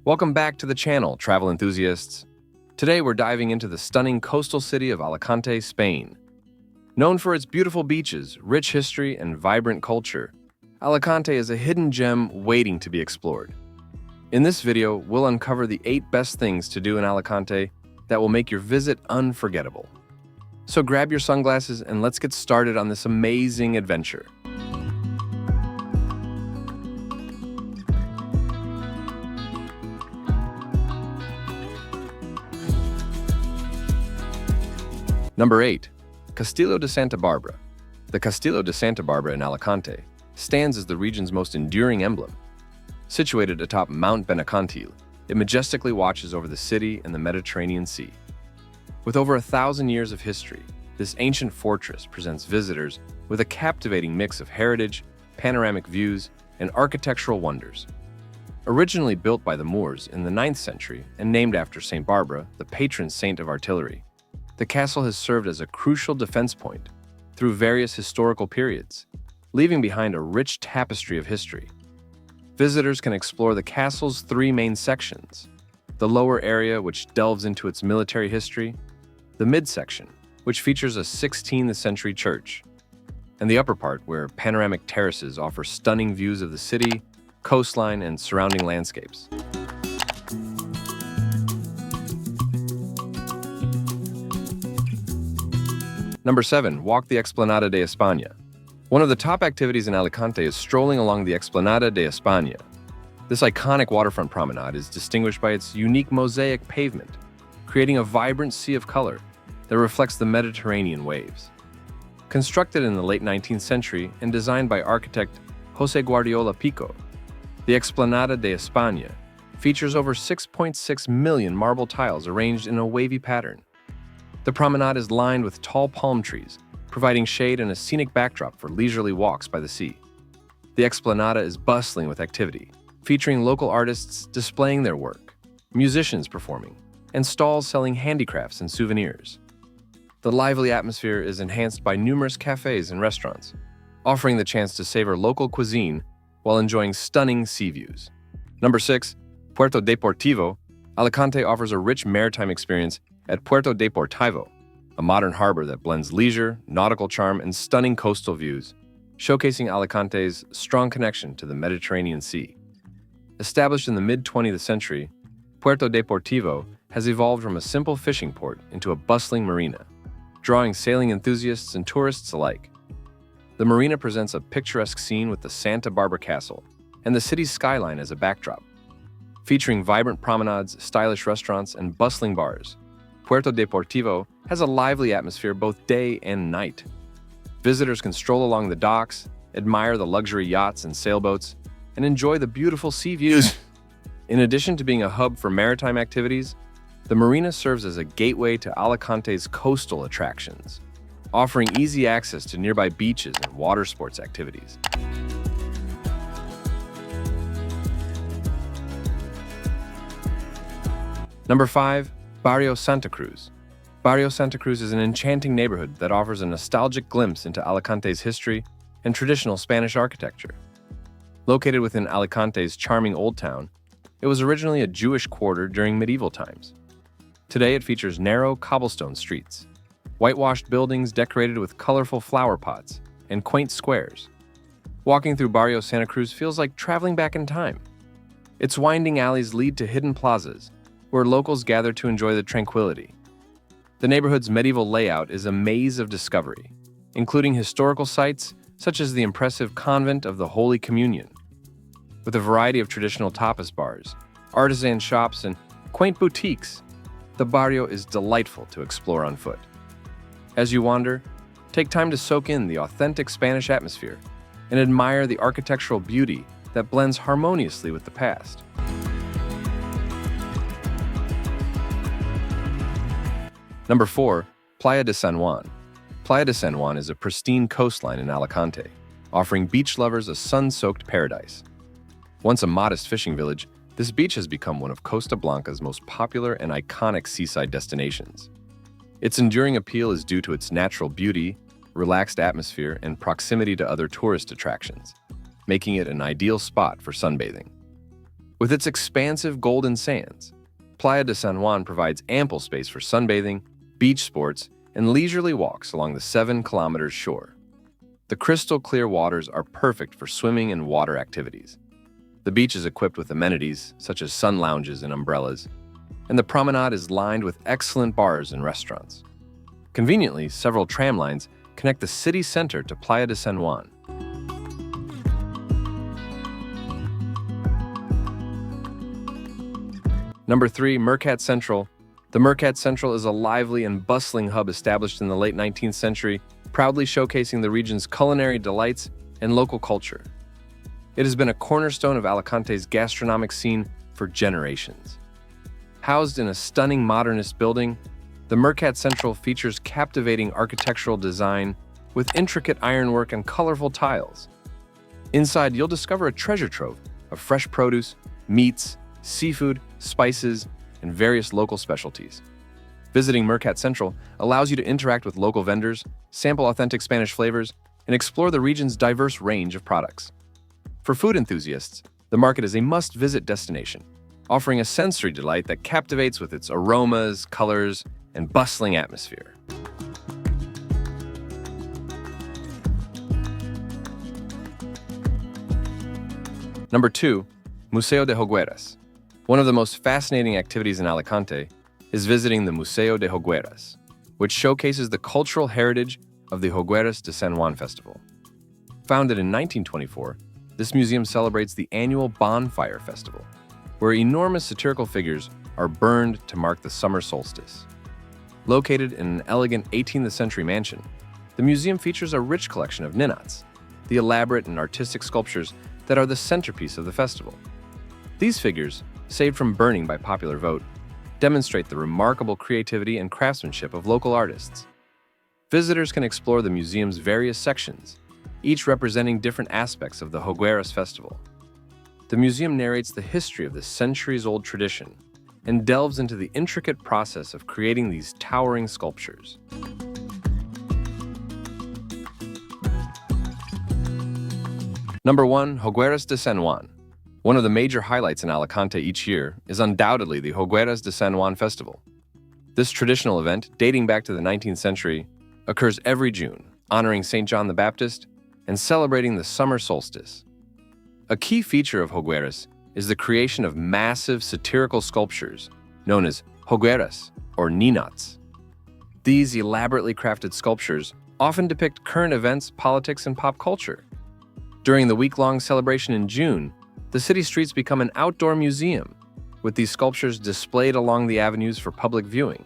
Welcome back to the channel, travel enthusiasts. Today we're diving into the stunning coastal city of Alicante, Spain. Known for its beautiful beaches, rich history, and vibrant culture, Alicante is a hidden gem waiting to be explored. In this video, we'll uncover the 8 best things to do in Alicante that will make your visit unforgettable. So grab your sunglasses and let's get started on this amazing adventure. Number 8. Castillo de Santa Bárbara. The Castillo de Santa Bárbara in Alicante stands as the region's most enduring emblem. Situated atop Mount Benacantil, it majestically watches over the city and the Mediterranean Sea. With over 1,000 years of history, this ancient fortress presents visitors with a captivating mix of heritage, panoramic views, and architectural wonders. Originally built by the Moors in the 9th century and named after St. Barbara, the patron saint of artillery, the castle has served as a crucial defense point through various historical periods, leaving behind a rich tapestry of history. Visitors can explore the castle's 3 main sections: the lower area, which delves into its military history, the midsection, which features a 16th century church, and the upper part, where panoramic terraces offer stunning views of the city, coastline, and surrounding landscapes. Number 7. Walk the Explanada de Espia. One of the top activities in Alicante is strolling along the Explanada de Espia. This iconic waterfront promenade is distinguished by its unique mosaic pavement, creating a vibrant sea of color that reflects the Mediterranean waves. Constructed in the late 19th century and designed by architect José Guardiola Pico, the Explanada de Espia features over 6.6 million marble tiles arranged in a wavy pattern. The promenade is lined with tall palm trees, providing shade and a scenic backdrop for leisurely walks by the sea. The Explanada is bustling with activity, featuring local artists displaying their work, musicians performing, and stalls selling handicrafts and souvenirs. The lively atmosphere is enhanced by numerous cafes and restaurants, offering the chance to savor local cuisine while enjoying stunning sea views. Number 6. Puerto Deportivo. Alicante offers a rich maritime experience at Puerto Deportivo, a modern harbor that blends leisure, nautical charm, and stunning coastal views, showcasing Alicante's strong connection to the Mediterranean Sea. Established in the mid-20th century, Puerto Deportivo has evolved from a simple fishing port into a bustling marina, drawing sailing enthusiasts and tourists alike. The marina presents a picturesque scene with the Santa Bárbara Castle and the city's skyline as a backdrop. Featuring vibrant promenades, stylish restaurants, and bustling bars, Puerto Deportivo has a lively atmosphere both day and night. Visitors can stroll along the docks, admire the luxury yachts and sailboats, and enjoy the beautiful sea views. In addition to being a hub for maritime activities, the marina serves as a gateway to Alicante's coastal attractions, offering easy access to nearby beaches and water sports activities. Number 5. Bario Santa Cruz. Bario Santa Cruz is an enchanting neighborhood that offers a nostalgic glimpse into Alicante's history and traditional Spanish architecture. Located within Alicante's charming Old Town, it was originally a Jewish quarter during medieval times. Today it features narrow cobblestone streets, whitewashed buildings decorated with colorful flower pots, and quaint squares. Walking through Bario Santa Cruz feels like traveling back in time. Its winding alleys lead to hidden plazas, where locals gather to enjoy the tranquility. The neighborhood's medieval layout is a maze of discovery, including historical sites such as the impressive Convent of the Holy Communion. With a variety of traditional tapas bars, artisan shops, and quaint boutiques, the barrio is delightful to explore on foot. As you wander, take time to soak in the authentic Spanish atmosphere and admire the architectural beauty that blends harmoniously with the past. Number 4. Plad de San Juan. Plad de San Juan is a pristine coastline in Alicante, offering beach lovers a sun-soaked paradise. Once a modest fishing village, this beach has become one of Costa Blanca's most popular and iconic seaside destinations. Its enduring appeal is due to its natural beauty, relaxed atmosphere, and proximity to other tourist attractions, making it an ideal spot for sunbathing. With its expansive golden sands, Playa de San Juan provides ample space for sunbathing, beach sports, and leisurely walks along the 7-kilometer shore. The crystal-clear waters are perfect for swimming and water activities. The beach is equipped with amenities such as sun lounges and umbrellas, and the promenade is lined with excellent bars and restaurants. Conveniently, several tram lines connect the city center to Playa de San Juan. Number 3, Mercat Central. The Mercat Central is a lively and bustling hub established in the late 19th century, proudly showcasing the region's culinary delights and local culture. It has been a cornerstone of Alicante's gastronomic scene for generations. Housed in a stunning modernist building, the Mercat Central features captivating architectural design with intricate ironwork and colorful tiles. Inside, you'll discover a treasure trove of fresh produce, meats, seafood, spices, and various local specialties. Visiting Mercat Central allows you to interact with local vendors, sample authentic Spanish flavors, and explore the region's diverse range of products. For food enthusiasts, the market is a must-visit destination, offering a sensory delight that captivates with its aromas, colors, and bustling atmosphere. Number 2, Museo De Hogueras. One of the most fascinating activities in Alicante is visiting the Museo De Hogueras, which showcases the cultural heritage of the Hogueras Des San Festival. Founded in 1924, this museum celebrates the annual Bonfire Festival, where enormous satirical figures are burned to mark the summer solstice. Located in an elegant 18th century mansion, the museum features a rich collection of ninots, the elaborate and artistic sculptures that are the centerpiece of the festival. These figures, saved from burning by popular vote, demonstrate the remarkable creativity and craftsmanship of local artists. Visitors can explore the museum's various sections, each representing different aspects of the Hogueras festival. The museum narrates the history of this centuries-old tradition and delves into the intricate process of creating these towering sculptures. Number 1, Hogueras Des San. One of the major highlights in Alicante each year is undoubtedly the Hogueras Des San Festival. This traditional event, dating back to the 19th century, occurs every June, honoring St. John the Baptist and celebrating the summer solstice. A key feature of Hogueras is the creation of massive satirical sculptures known as hogueras or ninots. These elaborately crafted sculptures often depict current events, politics, and pop culture. During the week-long celebration in June, the city streets become an outdoor museum, with these sculptures displayed along the avenues for public viewing.